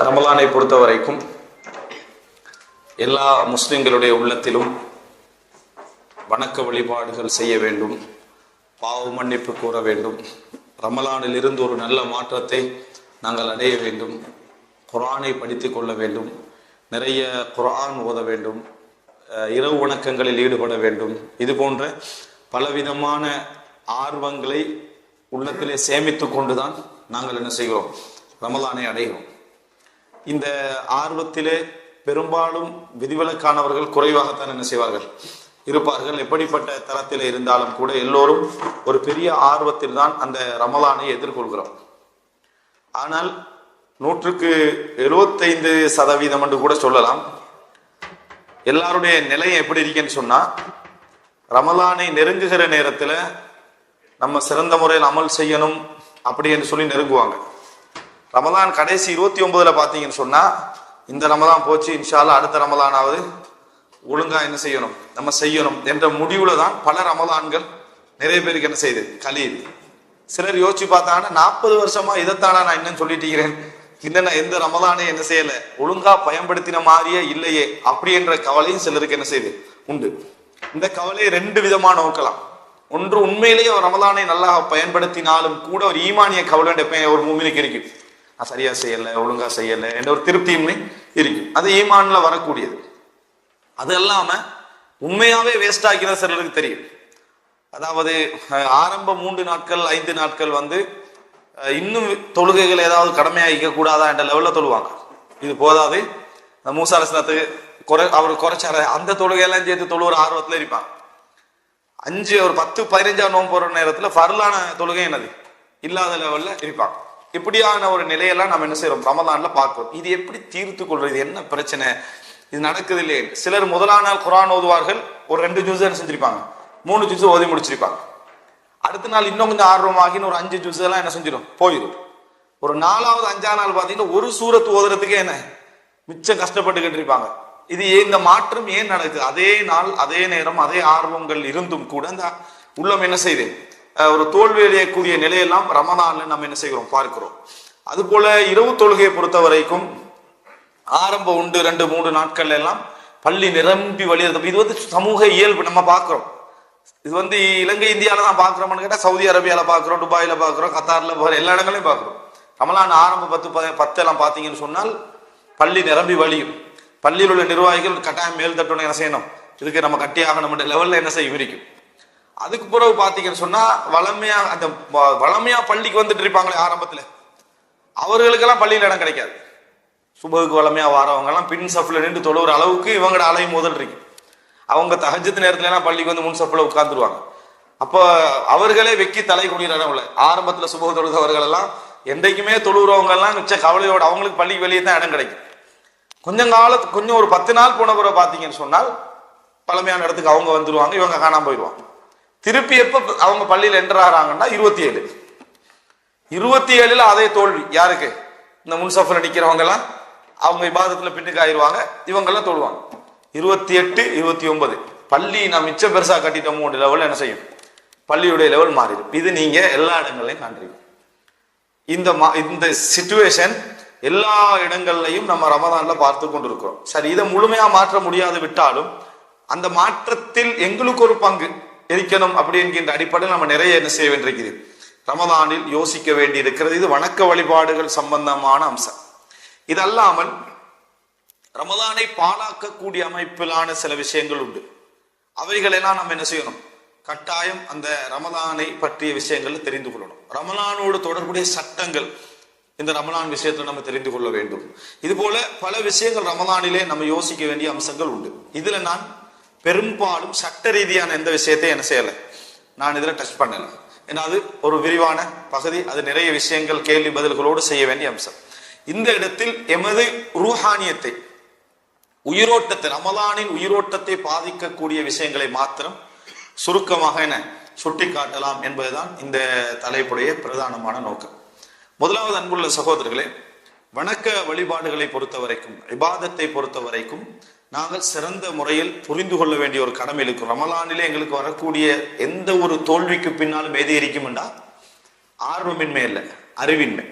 ரமலானை பொறுத்த வரைக்கும் எல்லா முஸ்லிம்களுடைய உள்ளத்திலும் வணக்க வழிபாடுகள் செய்ய வேண்டும், பாவ மன்னிப்பு கூற வேண்டும், ரமலானில் இருந்து ஒரு நல்ல மாற்றத்தை நாங்கள் அடைய வேண்டும், குர்ஆனை படித்து கொள்ள வேண்டும், நிறைய குர்ஆன் ஓத வேண்டும், இரவு வணக்கங்களில் ஈடுபட வேண்டும். இது போன்ற பலவிதமான ஆர்வங்களை உள்ளத்திலே சேமித்து கொண்டுதான் நாங்கள் என்ன செய்கிறோம், ரமலானை அடைகிறோம். இந்த ஆர்வத்திலே பெரும்பாலும் விதிவிலக்கானவர்கள் குறைவாகத்தான் என்ன செய்வார்கள், இருப்பார்கள். எப்படிப்பட்ட தரத்தில் இருந்தாலும் கூட எல்லோரும் ஒரு பெரிய ஆர்வத்தில் தான் அந்த ரமலானை எதிர்கொள்கிறோம். ஆனால் 75% என்று கூட சொல்லலாம். எல்லாருடைய நிலையம் எப்படி இருக்குன்னு சொன்னா, ரமலானை நெருங்குகிற நேரத்துல நம்ம சிறந்த முறையில் அமல் செய்யணும் அப்படி என்று சொல்லி நெருங்குவாங்க. ரமலான் கடைசி 29 பாத்தீங்கன்னு சொன்னா, இந்த ரமலான் போச்சு, இன்ஷா அல்லாஹ் அடுத்த ரமலானாவது ஒழுங்கா என்ன செய்யணும், நம்ம செய்யணும் என்ற முடிவுல தான் பல ரமலான்கள் நிறைய பேருக்கு என்ன செய்யுது, கழியுது. சிலர் யோசிச்சு பார்த்தாங்கன்னா 40 வருஷமா இதைத்தானா நான் இன்னும் சொல்லிட்டீங்கிறேன், இன்னும் எந்த ரமலானே என்ன செய்யல, ஒழுங்கா பயன்படுத்தின மாதிரியே இல்லையே அப்படி என்ற கவலையும் சிலருக்கு என்ன செய்யுது, உண்டு. இந்த கவலையை 2 விதமா நோக்கலாம். ஒன்று, உண்மையிலேயே ஒரு ரமலானை நல்லா பயன்படுத்தினாலும் கூட ஒரு ஈமானிய கவலை ஒரு மூமினுக்கு இருக்கு, சரியா செய்யல, ஒழுங்கா செய்யல என்ற ஒரு திருப்தியின்மை இருக்கும். அது ஈமான்ல வரக்கூடியது. அது இல்லாம உண்மையாவே வேஸ்ட் ஆகிற சிலருக்கு தெரியும். அதாவது ஆரம்ப 3 நாட்கள் 5 நாட்கள் இன்னும் தொழுகைகள் ஏதாவது கடமையாக்க கூடாதா என்ற லெவல்ல தொழுவாங்க. இது போதாது, மூசா அலைஹிஸ்ஸலாத்துக்கு அவர் குறைச்சார அந்த தொழுகையெல்லாம் சேர்த்து தொழுகிற ஆர்வத்துல இருப்பாங்க. 5 ஒரு 10-15 நோன்பு போற நேரத்துல ஃபர்லான தொழுகை என்னது இல்லாத லெவல்ல இருப்பாங்க. இப்படியான ஒரு நிலையெல்லாம் நம்ம என்ன செய்யறோம், ரமலான்ல பார்க்கிறோம். இது எப்படி தீர்த்து கொள்றது, என்ன பிரச்சனை, இது நடக்குது இல்லையே. சிலர் முதலாம் நாள் குர்ஆன் ஓதுவார்கள், ஒரு 2 ஜுஸ் செஞ்சிருப்பாங்க, 3 ஜுஸ் ஓதி முடிச்சிருப்பாங்க. அடுத்த நாள் இன்னும் கொஞ்சம் ஆர்வமாகி ஒரு 5 ஜுஸ் எல்லாம் என்ன செஞ்சிடும், போயிடும். ஒரு 4வது 5ஆம் நாள் பாத்தீங்கன்னா ஒரு சூரத்து ஓதுறதுக்கே என்ன மிச்சம் கஷ்டப்பட்டுக்கிட்டு இருப்பாங்க. இது இந்த மாற்றம் ஏன் நடக்குது? அதே நாள் அதே நேரம் அதே ஆர்வங்கள் இருந்தும் கூட அந்த உள்ளம் என்ன செய்யுது, ஒரு தோல்வி அடையக்கூடிய நிலையெல்லாம் ரமலான்ல நம்ம என்ன செய்கிறோம், பார்க்கிறோம். அது போல இரவு தொழுகையை பொறுத்த வரைக்கும் ஆரம்ப 1, 2, 3 நாட்கள் எல்லாம் பள்ளி நிரம்பி வழியிறது. இது சமூக இயல்பு, நம்ம பார்க்கிறோம். இது இலங்கை இந்தியாவில தான் பார்க்கிறோம்னு கேட்டா, சவுதி அரேபியால பார்க்கிறோம், துபாயில பார்க்கிறோம், கத்தார்ல எல்லா இடங்களையும் பார்க்கிறோம். ரமலான் ஆரம்ப 10 எல்லாம் பாத்தீங்கன்னு சொன்னால் பள்ளி நிரம்பி வழியும். பள்ளியில் உள்ள நிர்வாகிகள் கட்டாயம் மேல் தட்டணும், என்ன செய்யணும், இதுக்கு நம்ம கட்டி ஆகணும் லெவல்ல என்ன செய்ய விரிக்கும். அதுக்கு பிறகு பாத்தீங்கன்னு சொன்னா வளமையா பள்ளிக்கு வந்துட்டு இருப்பாங்களே ஆரம்பத்துல, அவர்களுக்கெல்லாம் பள்ளியில் இடம் கிடைக்காது. சுபகுக்கு வளமையா வாரவங்க எல்லாம் பின் சஃப்ல நின்று தொழுகிற அளவுக்கு இவங்களோட அலையும் முதல் இருக்கு. அவங்க தஹஜ்ஜத் நேரத்துல எல்லாம் பள்ளிக்கு முன் சஃப்ல உட்கார்ந்துருவாங்க. அப்ப அவர்களே வெக்கி தலை குடிக்கிற இடம் இல்லை. ஆரம்பத்துல சுபகு தொழுகிறவர்கள் எல்லாம் என்றைக்குமே தொழுகிறவங்க எல்லாம் மிச்ச கவலையோட அவங்களுக்கு பள்ளிக்கு வெளியே தான் இடம் கிடைக்கும். கொஞ்சம் ஒரு 10 நாள் போன பிறகு பாத்தீங்கன்னு சொன்னால் பழமையான இடத்துக்கு அவங்க வந்துருவாங்க, இவங்க காணாம போயிடுவாங்க. திருப்பி எப்ப அவங்க பள்ளியில் என்டர் ஆகிறாங்கன்னா 27 அதே தோல்வி. யாருக்கு? இந்த முன்சஃப்ல நிக்கிறவங்க எல்லாம் அவங்க இபாதத்துல பின்னுக்கு ஆயிடுவாங்க, இவங்க எல்லாம் தொழுவாங்க. 28, 29 பள்ளி நான் மிச்சம் பெருசா கட்டிட்டோமோ லெவல் என்ன செய்யும், பள்ளியுடைய லெவல் மாறிடும். இது நீங்க எல்லா இடங்களையும் காண்றீங்க. இந்த சிச்சுவேஷன் எல்லா இடங்கள்லையும் நம்ம ரமலான்ல பார்த்து கொண்டிருக்கிறோம். சரி, இதை முழுமையா மாற்ற முடியாது விட்டாலும் அந்த மாற்றத்தில் எங்களுக்கு ஒரு பங்கு இருக்கணும் அப்படி என்கின்ற அடிப்படையில் நம்ம நிறைய என்ன செய்ய வேண்டியிருக்கிறது, ரமலானில் யோசிக்க வேண்டி இருக்கிறது. இது வணக்க வழிபாடுகள் சம்பந்தமான அம்சம். இது அல்லாமல் ரமலானை பாழாக்கக்கூடிய அமைப்பிலான சில விஷயங்கள் உண்டு. அவைகளெல்லாம் நம்ம என்ன செய்யணும், கட்டாயம் அந்த ரமலானை பற்றிய விஷயங்கள் தெரிந்து கொள்ளணும். ரமலானோடு தொடர்புடைய சட்டங்கள் இந்த ரமலான் விஷயத்துல நம்ம தெரிந்து கொள்ள வேண்டும். இது போல பல விஷயங்கள் ரமலானிலே நம்ம யோசிக்க வேண்டிய அம்சங்கள் உண்டு. இதுல நான் பெரும்பாலும் சட்ட ரீதியான எந்த விஷயத்தையும் என்ன செய்யல, நான் இதுல டச் பண்ணல. ஏன்னா அது ஒரு விரிவான பகுதி, அது நிறைய விஷயங்கள் கேள்வி பதில்களோடு செய்ய வேண்டிய அம்சம். இந்த இடத்தில் எமது ரூஹானியத்தை, உயிரோட்டத்தை, ரமலானின் உயிரோட்டத்தை பாதிக்கக்கூடிய விஷயங்களை மாத்திரம் சுருக்கமாக என சுட்டி காட்டலாம் என்பதுதான் இந்த தலைப்புடைய பிரதானமான நோக்கம். முதலாவது, அன்புள்ள சகோதரர்களே, வணக்க வழிபாடுகளை பொறுத்த வரைக்கும், இபாதத்தை பொறுத்த வரைக்கும் நாங்கள் சிறந்த முறையில் புரிந்து கொள்ள வேண்டிய ஒரு கடமை இருக்கும். ரமலானிலே எங்களுக்கு வரக்கூடிய எந்த ஒரு தோல்விக்கு பின்னாலும் எது இருக்கும்டா ஆர்வமின்மை இல்லை, அறிவின்மை.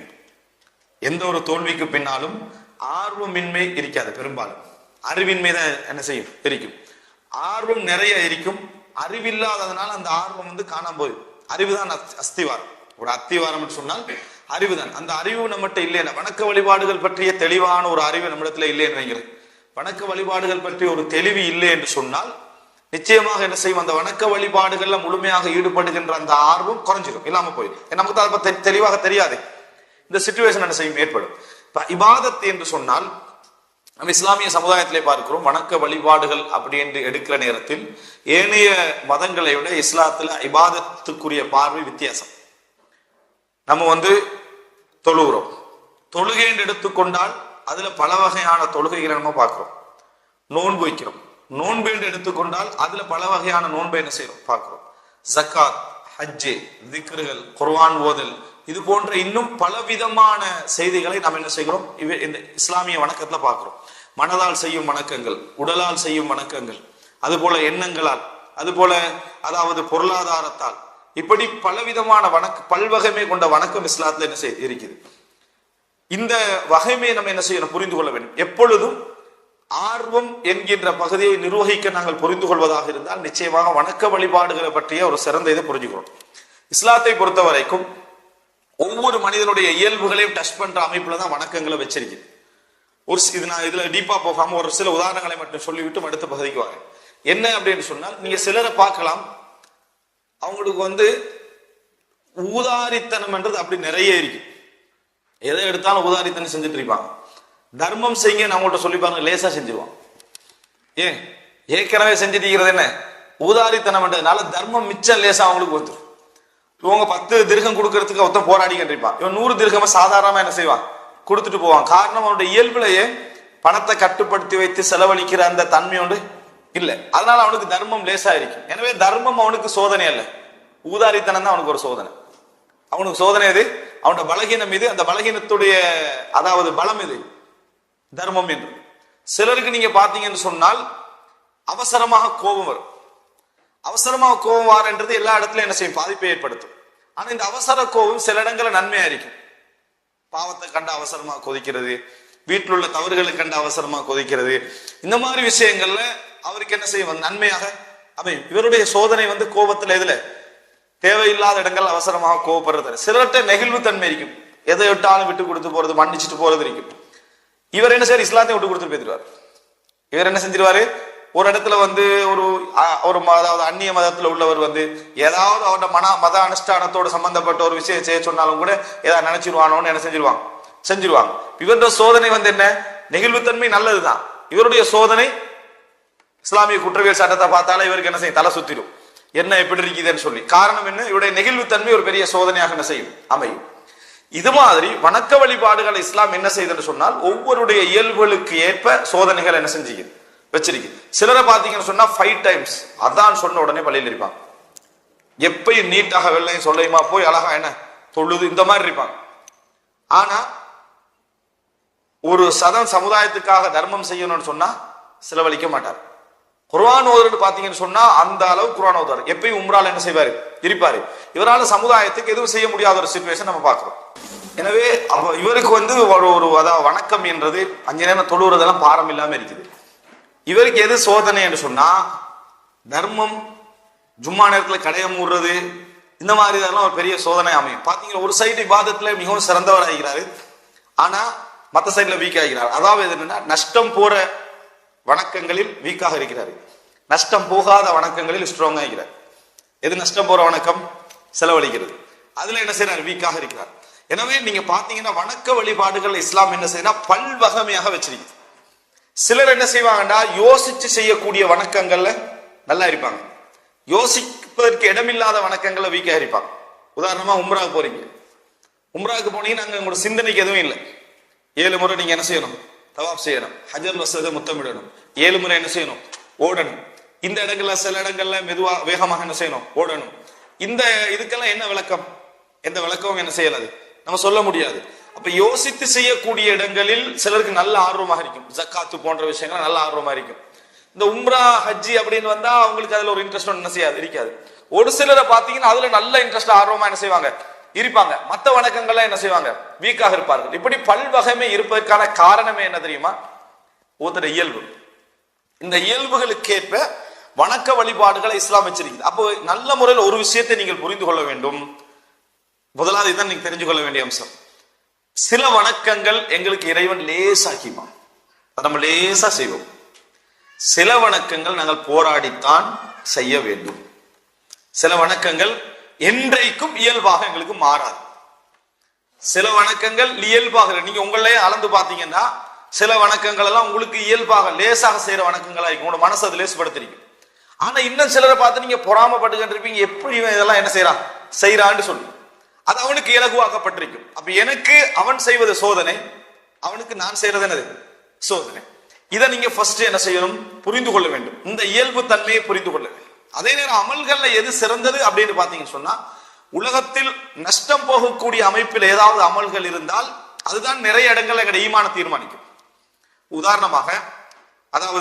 எந்த ஒரு தோல்விக்கு பின்னாலும் ஆர்வமின்மை இருக்காது, பெரும்பாலும் அறிவின்மை தான் என்ன செய்யும், இருக்கும். ஆர்வம் நிறைய இருக்கும், அறிவில்லாததுனால அந்த ஆர்வம் காணாம போயிடும். அறிவுதான் அஸ்திவாரம். ஒரு அத்திவாரம் சொன்னால் அறிவுதான். அந்த அறிவு நம்மகிட்ட இல்லைன்னா, வணக்க வழிபாடுகள் பற்றிய தெளிவான ஒரு அறிவு நம்மிடத்துல இல்லைன்னு வைங்கிறேன். வணக்க வழிபாடுகள் பற்றிய ஒரு தெளிவு இல்லை என்று சொன்னால் நிச்சயமாக என்ன செய்யும், அந்த வணக்க வழிபாடுகள்ல முழுமையாக ஈடுபடுகின்ற அந்த ஆர்வம் குறைஞ்சிடும், இல்லாம போயிடும். நமக்கு அதை தெளிவாக தெரியாது. இந்த சிச்சுவேஷன் என்ன செய்யும், ஏற்படும். இபாதத் என்று சொன்னால் நம்ம இஸ்லாமிய சமுதாயத்திலே பார்க்கிறோம், வணக்க வழிபாடுகள் அப்படி என்று எடுக்கிற நேரத்தில் ஏனைய மதங்களை விட இஸ்லாத்துல இபாதத்துக்குரிய பார்வை வித்தியாசம். நம்ம தொழுகிறோம், தொழுகை என்று எடுத்துக்கொண்டால் அதுல பல வகையான தொழுகைகளை நம்ம பார்க்கிறோம். நோன்பு வைக்கிறோம், நோன்பு என்று எடுத்துக்கொண்டால் அதுல பல வகையான நோன்பை என்ன செய்யறோம், பார்க்கிறோம். ஜக்காத், ஹஜ்ஜு, திக்ருகள், குர்ஆன் ஓதல், இது போன்ற இன்னும் பலவிதமான செய்திகளை நாம் என்ன செய்கிறோம், இந்த இஸ்லாமிய வணக்கத்துல பார்க்கிறோம். மனதால் செய்யும் வணக்கங்கள், உடலால் செய்யும் வணக்கங்கள், அது போல எண்ணங்களால், அது போல அதாவது பொருளாதாரத்தால், இப்படி பலவிதமான பல்வகைமை கொண்ட வணக்கம் இஸ்லாத்துல என்ன செய்ய இருக்குது. இந்த வகைமையை நம்ம என்ன செய்யணும், புரிந்து கொள்ள வேண்டும். எப்பொழுதும் ஆர்வம் என்கின்ற பகுதியை நிர்வகிக்க நாங்கள் புரிந்து கொள்வதாக இருந்தால் நிச்சயமாக வணக்க வழிபாடுகளை பற்றிய ஒரு சிறந்த இதை புரிஞ்சுக்கிறோம். இஸ்லாத்தை பொறுத்த வரைக்கும் ஒவ்வொரு மனிதனுடைய இயல்புகளையும் டச் பண்ற அமைப்புல தான் வணக்கங்களை வச்சிருக்கு. நான் இதுல டீப்பா போகாம ஒரு சில உதாரணங்களை மட்டும் சொல்லிவிட்டு அடுத்த பகுதிக்கு வாங்க. என்ன அப்படின்னு சொன்னால், நீங்க சிலரை பார்க்கலாம், அவங்களுக்கு ஊதாரித்தனம் என்றது அப்படி நிறைய இருக்கு. எதை எடுத்தாலும் ஊதாரித்தனம் செஞ்சுட்டு இருப்பாங்க. தர்மம் செய்யுங்க அவங்கள்ட்ட சொல்லி பாருங்க, லேசா செஞ்சிருவான். ஏன், ஏற்கனவே செஞ்சிருக்கிறது என்ன, ஊதாரித்தனம் என்றதுனால தர்மம் மிச்சம் லேசா அவங்களுக்கு வந்துடும். இவங்க 10 திர்கம் கொடுக்கறதுக்கு ஒருத்தன் போராடி கண்டிருப்பான், இவன் 100 திர்கமா சாதாரணமா என்ன செய்வான், கொடுத்துட்டு போவான். காரணம் அவனுடைய இயல்புலையே பணத்தை கட்டுப்படுத்தி வைத்து செலவழிக்கிற அந்த தன்மை இல்லை. அதனால அவனுக்கு தர்மம் லேசா இருக்கும். எனவே தர்மம் அவனுக்கு சோதனை அல்ல, ஊதாரித்தனம் தான் அவனுக்கு ஒரு சோதனை. அவனுக்கு சோதனை எது, அவனுடைய பலகீனம் இது, அந்த பலகீனத்துடைய அதாவது பலம் இது தர்மம் என்று. சிலருக்கு நீங்க பாத்தீங்கன்னு சொன்னால் அவசரமாக கோபம் வரும். அவசரமாக கோபம் வாரன்றது எல்லா இடத்துலயும் என்ன செய்யும், பாதிப்பை ஏற்படுத்தும். ஆனா இந்த அவசர கோபம் சில இடங்களில் நன்மையா இருக்கும். பாவத்தை கண்டு அவசரமா கொதிக்கிறது, வீட்டில் உள்ள தவறுகளை கண்டு அவசரமா கொதிக்கிறது, இந்த மாதிரி விஷயங்கள்ல அவருக்கு என்ன செய்யும், நன்மையாக அமையும். இவருடைய சோதனை கோபத்துல எதுல, தேவையில்லாத இடங்கள் அவசரமாக கோபப்படுறது. சிலர்கிட்ட நெகிழ்வு தன்மை இருக்கும், எதை விட்டாலும் விட்டு கொடுத்து போறது, மன்னிச்சுட்டு போறது இருக்கும். இவர் என்ன செய்ய, இஸ்லாத்தை விட்டு கொடுத்துட்டு போயிடுவார். இவர் என்ன செஞ்சிருவாரு, ஒரு இடத்துல ஒரு அதாவது அந்நிய மதத்துல உள்ளவர் ஏதாவது அவரோட மத அனுஷ்டானத்தோட சம்பந்தப்பட்ட ஒரு விஷயம் செய்ய சொன்னாலும் கூட ஏதாவது நினைச்சிருவானோன்னு என்ன செஞ்சிருவாங்க. இவருடைய சோதனை என்ன, நெகிழ்வுத்தன்மை நல்லதுதான். இவருடைய சோதனை இஸ்லாமிய குற்றவியல் சட்டத்தை பார்த்தாலும் இவருக்கு என்ன செய்யும், தலை சுத்திடும், என்ன எப்படி இருக்குதுன்னு சொல்லி. காரணம் என்ன, இவருடைய நெகிழ்வுத்தன்மை ஒரு பெரிய சோதனையாக என்ன செய்யும், அமையும். இது மாதிரி வணக்க வழிபாடுகள் இஸ்லாம் என்ன செய்யுதுன்னு சொன்னால் ஒவ்வொருடைய இயல்புகளுக்கு ஏற்ப சோதனைகள் என்ன செஞ்சு வச்சிருக்கு. சிலரை பார்த்தீங்கன்னு சொன்னா 5 டைம்ஸ் அதான் சொன்ன உடனே பள்ளியில் இருப்பாங்க. எப்பயும் நீட்டாக வெள்ளையும் சொல்லையுமா போய் அழகா என்ன தொழுது இந்த மாதிரி இருப்பாங்க. ஆனா ஒரு சமுதாயத்துக்காக தர்மம் செய்யணும்னு சொன்னா செலவழிக்க மாட்டார். குர்ஆன் ஓதுறது பாத்தீங்கன்னு சொன்னா அந்த அளவு குர்ஆன் ஓதுவார். எப்பயும் உம்ரால என்ன செய்வாரு, இருப்பாரு. இவரால் சமுதாயத்துக்கு எதுவும் செய்ய முடியாத ஒரு சிச்சுவேஷன் நம்ம பார்க்கிறோம். எனவே இவருக்கு ஒரு அதாவது வணக்கம் என்றது 5 நேரம் தொழுறதெல்லாம் பாரம் இல்லாம இருக்குது. இவருக்கு எது சோதனை என்று சொன்னா தர்மம், ஜும்மா நேரத்துல கடையை மூடுறது, இந்த மாதிரி இதெல்லாம் ஒரு பெரிய சோதனை அமையும். பாத்தீங்கன்னா ஒரு சைடு இபாதத்துல மிகவும் சிறந்தவர் ஆகிறாரு, ஆனா மற்ற சைட்ல வீக் ஆகிறார். அதாவது என்னன்னா நஷ்டம் போற வணக்கங்களில் வீக்காக இருக்கிறாரு, நஷ்டம் போகாத வணக்கங்களில் ஸ்ட்ராங்கா இருக்கிறார். எது நஷ்டம் போற வணக்கம், செலவழிக்கிறது, அதுல என்ன செய்யறாரு, வீக்காக இருக்கிறார். எனவே நீங்க பாத்தீங்கன்னா வணக்க வழிபாடுகள் இஸ்லாம் என்ன செய்யணும், பல்வகமையாக வச்சிருக்கு. சிலர் என்ன செய்வாங்கன்னா யோசிச்சு செய்யக்கூடிய வணக்கங்கள்ல நல்லா இருப்பாங்க, யோசிப்பதற்கு இடமில்லாத வணக்கங்கள்ல வீக்காக இருப்பாங்க. உதாரணமா உம்ராவுக்கு போறீங்க, உம்ராவுக்கு போனீங்கன்னா அங்க உங்களோட சிந்தனைக்கு எதுவும் இல்லை. 7 முறை நீங்க என்ன செய்யணும், தவாப் செய்யணும், ஹஜர் வஸ்ரத முத்தமிடணும், 7 முறை என்ன செய்யணும், ஓடணும். இந்த இடங்கள்ல சில இடங்கள்ல மெதுவா வேகமாக என்ன செய்யணும், ஓடணும். இந்த இதுக்கெல்லாம் என்ன விளக்கம், எந்த விளக்கமும் என்ன செய்யலாது, நம்ம சொல்ல முடியாது. அப்ப யோசித்து செய்யக்கூடிய இடங்களில் சிலருக்கு நல்ல ஆர்வமாக இருக்கும். ஜக்காத்து போன்ற விஷயங்கள் நல்ல ஆர்வமா இருக்கும். இந்த உம்ரா ஹஜ்ஜி அப்படின்னு வந்தா அவங்களுக்கு அதுல ஒரு இன்ட்ரெஸ்ட் என்ன செய்யாது, இருக்காது. ஒரு சிலரை பாத்தீங்கன்னா அதுல நல்ல இன்ட்ரெஸ்ட் ஆர்வமா என்ன செய்வாங்க, இருப்பாங்க. மத்த வணக்கங்கள்லாம் என்ன செய்வாங்க, வீக்காக இருப்பார்கள். இப்படி பல்வகைமை இருப்பதற்கான காரணமே என்ன தெரியுமா, ஒருத்தர இயல்பு. இந்த இயல்புகளுக்கேற்ப வணக்க வழிபாடுகளை இஸ்லாம் வச்சிருக்குது. அப்போ நல்ல முறையில் ஒரு விஷயத்தை நீங்கள் புரிந்து கொள்ள வேண்டும். முதலாவது இதான் நீங்க தெரிஞ்சு கொள்ள வேண்டிய அம்சம். சில வணக்கங்கள் எங்களுக்கு இறைவன் லேசாக்கிப்பான், நம்ம லேசா செய்வோம். சில வணக்கங்கள் நாங்கள் போராடித்தான் செய்ய வேண்டும். சில வணக்கங்கள் என்றைக்கும் இயல்பாக எங்களுக்கு மாறாது. சில வணக்கங்கள் இயல்பாக நீங்க உங்களே அளந்து பாத்தீங்கன்னா சில வணக்கங்கள் எல்லாம் உங்களுக்கு இயல்பாக லேசாக செய்யற வணக்கங்களா இருக்கும், உங்களோட மனசு அது லேசுபடுத்திருக்கும். ஆனா இன்னும் சிலரை பார்த்து நீங்க பொறாமப்பட்டுக்கிட்டு இருப்பீங்க, எப்படி இவன் இதெல்லாம் என்ன செய்யறான் செய்யறான்னு சொல்லி. அது அவனுக்கு இலகுவாக்கப்பட்டிருக்கும். அப்ப எனக்கு அவன் செய்வது சோதனை, அவனுக்கு நான் செய்யறது என்னது சோதனை. இதை நீங்க ஃபர்ஸ்ட் என்ன செய்யணும், புரிந்து கொள்ள வேண்டும். இந்த இயல்பு தன்மையை புரிந்து கொள்ள வேண்டும். அதே நேரம் அமல்கள்ல எது சிறந்தது அப்படின்னு பாத்தீங்கன்னு சொன்னா, உலகத்தில் நஷ்டம் போகக்கூடிய அமைப்பில் ஏதாவது அமல்கள் இருந்தால் அதுதான் நிறைய இடங்கள்ல எங்களுடைய ஈமான தீர்மானிக்கும். உதாரணமாக, அதாவது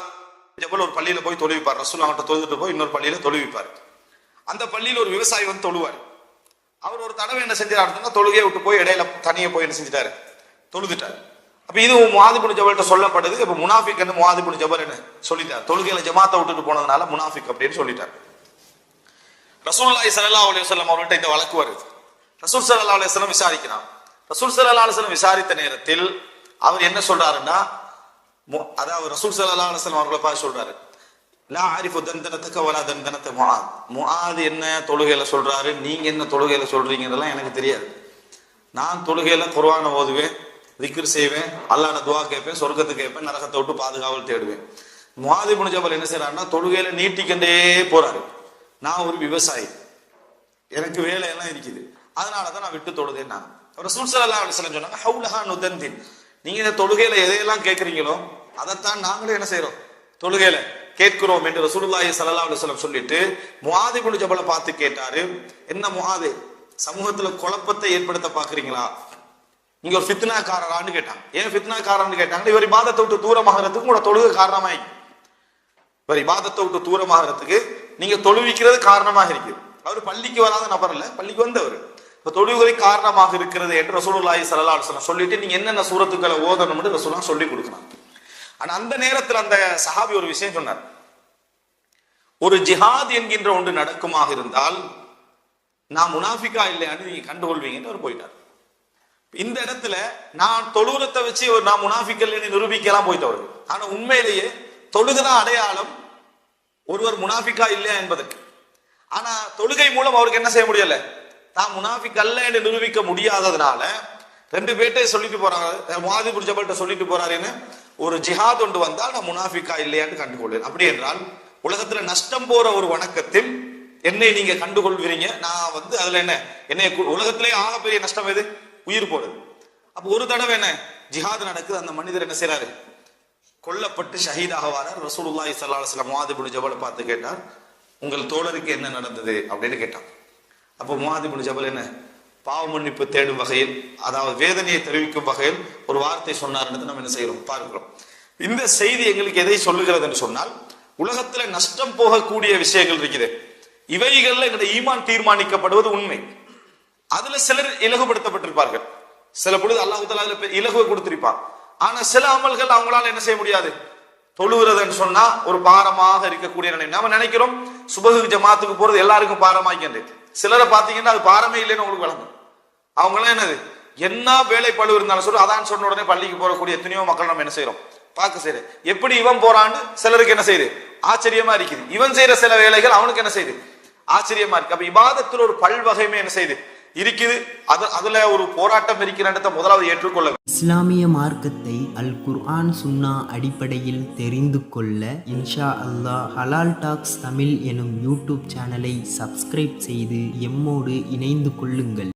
ஒரு பள்ளியில போய் தொழுவிப்பார், ரசூல் அவங்கள்ட்ட தொழுதுட்டு போய் இன்னொரு பள்ளியில தொழுவிப்பார். அந்த பள்ளியில ஒரு விவசாயி வந்து தொழுவார். அவர் ஒரு தடவை என்ன செஞ்சாருன்னா, தொழுகையை விட்டு போய் இடையில தனியே போய் என்ன செஞ்சிட்டாரு, தொழுதுட்டாரு. அப்ப இது முஆது இப்னு ஜபல்ட்ட சொல்லப்படுது. இப்ப முனாஃபிக் என்று முஆது இப்னு ஜபல் என்ன சொல்லிட்டார், தொழுகையில ஜமாத்தை விட்டுட்டு போனதுனால முனாஃபிக் அப்படின்னு சொல்லிட்டார். ரசூலுல்லாஹி ஸல்லல்லாஹு அலைஹி வஸல்லம் அவர்கள்ட்ட இந்த வழக்கு வருது. ரசூல் ஸல்லல்லாஹு அலைஹி வஸல்லம் விசாரிக்கிறார். ரசூல் ஸல்லல்லாஹு அலைஹி வஸல்லம் விசாரித்த நேரத்தில் அவர் என்ன சொல்றாருன்னா, அதாவது ரசூல் ஸல்லல்லாஹு அலைஹி வஸல்லம் அவர்களை பார்த்து சொல்றாரு, லா ஆரிஃபு தந்தனதக வலா தந்தனத முஆத். முஆத் என்ன தொழுகையில சொல்றாரு, நீங்க என்ன தொழுகையில சொல்றீங்கன்றதெல்லாம் எனக்கு தெரியாது. நான் தொழுகையில குர்ஆனை ஓதுவேன், திக்ர் செய்வேன், அல்லாஹ்ட துஆ கேட்பேன், சொர்க்கத்தை கேட்பேன், நரகத்தை விட்டு பாதுகாவல் தேடுவேன். முஆத் இப்னு ஜபல் என்ன செய்யறாருன்னா, தொழுகையில நீட்டிக்கண்டே போறாரு. நான் ஒரு விவசாயி, எனக்கு வேலையெல்லாம் இருக்குது, அதனாலதான் நான் விட்டு தொழுதேன். நான் ரசூல் ஸல்லல்லாஹு அலைஹி வஸல்லம் சொன்னாங்க, ஹவுலஹா நுதந்தின். நீங்க இந்த தொழுகையில எதையெல்லாம் கேட்கறீங்களோ அதைத்தான் நாங்களே என்ன செய்யறோம், தொழுகையில கேட்கிறோம் என்று ரசூலுல்லாஹி ஸல்லல்லாஹு அலைஹி வஸல்லம் சொல்லிட்டு முஆத் இப்னு ஜபலை பார்த்து கேட்டாரு, என்ன முஆத், சமூகத்துல குழப்பத்தை ஏற்படுத்த பாக்குறீங்களா, நீங்க ஒரு ஃபித்னாக்காரரான்னு கேட்டாங்க. ஏன் ஃபித்னாக்காரன்னு கேட்டாங்க, இவர் இபாதத்தை விட்டு தூரமாகிறதுக்கு உங்களோட தொழுகை காரணமாயி, இவர் இபாதத்தை விட்டு தூரமாகிறதுக்கு நீங்க தொழுவிக்கிறது காரணமாக இருக்கு. அவர் பள்ளிக்கு வராத நபர் இல்ல, பள்ளிக்கு வந்தவர். இப்ப தொழுகை காரணமாக இருக்கிறது என்று ரசூலுல்லாஹி ஸல்லல்லாஹு அலைஹி வஸல்லம் சொல்லிட்டு நீங்க என்னென்ன சூரத்துக்களை ஓதணும்னு ரசூலுல்லாஹ் சொல்லி கொடுக்கறாங்க. ஆனா அந்த நேரத்தில் அந்த சஹாபி ஒரு விஷயம் சொன்னார், ஒரு ஜிஹாத் என்கின்ற ஒன்று நடக்குமாக இருந்தால் நான் முனாஃபிகா இல்லையான்னு நீங்க கண்டுகொள்வீங்கன்னு அவர் போயிட்டார். இந்த இடத்துல நான் தொழுகிறத்தை வச்சு நான் முனாஃபிக் இல்லைன்னு நிரூபிக்கலாம் போயிட்டவர்கள். ஆனா உண்மையிலேயே தொழுகதான் அடையாளம் ஒருவர் முனாஃபிகா இல்லையா என்பதற்கு. ஆனா தொழுகை மூலம் அவருக்கு என்ன செய்ய முடியல, தான் முனாஃபிக் அல்ல என்று நிரூபிக்க முடியாததுனால ரெண்டு பேர்ட்டே சொல்லிட்டு போறாங்க. முஆத் இப்னு ஜபல்ட்ட சொல்லிட்டு போறாருன்னு, ஒரு ஜிஹாத் ஒன்று வந்தால் நான் முனாஃபிகா இல்லையான்னு கண்டுகொள்வேன். அப்படி என்றால் உலகத்துல நஷ்டம் போற ஒரு வணக்கத்தில் என்னை நீங்க கண்டுகொள்வீங்க. நான் அதுல என்னை உலகத்திலே ஆகப்பெரிய நஷ்டம் எது, உயிர் போறது. அப்ப ஒரு தடவை என்ன ஜிஹாத் நடக்குது, அந்த மனிதர் என்ன செய்யறாரு, கொல்லப்பட்டு ஷஹீதாக வாரார். ரசூலுல்லாஹி ஸல்லல்லாஹு அலைஹி வஸல்லம் முஆத் இப்னு ஜபலை பார்த்து கேட்டார், உங்கள் தோழருக்கு என்ன நடந்தது அப்படின்னு கேட்டான். அப்போ முஆத் இப்னு ஜபல் என்ன பாவ மன்னிப்பு தேடும் வகையில், அதாவது வேதனையை தெரிவிக்கும் வகையில் ஒரு வார்த்தை சொன்னார்ன்றது நம்ம என்ன செய்யறோம் பார்க்கிறோம். இந்த செய்தி எங்களுக்கு எதை சொல்லுகிறது என்று சொன்னால், உலகத்துல நஷ்டம் போகக்கூடிய விஷயங்கள் இருக்குது, இவைகள்ல எங்களுடைய ஈமான் தீர்மானிக்கப்படுவது உண்மை. அதுல சிலர் இலகுபடுத்தப்பட்டிருப்பார்கள், சில பொழுது அல்லாஹ் தஆலா அதுல இலகுவை கொடுத்திருப்பான். ஆனா சில அமல்கள் அவங்களால என்ன செய்ய முடியாது, தொழுகிறதுன்னு சொன்னா ஒரு பாரமாக இருக்கக்கூடிய நாம நினைக்கிறோம் சுபஹு ஜமாத்துக்கு போறது எல்லாருக்கும் பாரமாக்கின்றது. சிலரை பாத்தீங்கன்னா அது பாரமே இல்லைன்னு உங்களுக்கு வழங்கும். அவங்களாம் என்னது என்ன வேலை பழு இருந்தாலும் சொல்லி அதான் சொன்ன உடனே பள்ளிக்கு போறக்கூடிய எத்தனையோ மக்கள் நம்ம என்ன செய்யறோம் பார்க்க செய்யறோம். எப்படி இவன் போறான்னு சிலருக்கு என்ன செய்யுது, ஆச்சரியமா இருக்குது. இவன் செய்யற சில வேலைகள் அவனுக்கு என்ன செய்யுது, ஆச்சரியமா இருக்கு. அப்ப இபாதத்தில் ஒரு பல்வகைமே என்ன செய்யுது இருக்குது, அதுல ஒரு போராட்டம் இருக்கிறத முதலாவது ஏற்றுக்கொள்ள. இஸ்லாமிய மார்க்கத்தை அல் குர்ஆன் சுன்னா அடிப்படையில் தெரிந்து கொள்ள இன்ஷா அல்லாஹ் ஹலால் டாக்ஸ் தமிழ் எனும் யூடியூப் சேனலை சப்ஸ்கிரைப் செய்து எம்மோடு இணைந்து கொள்ளுங்கள்.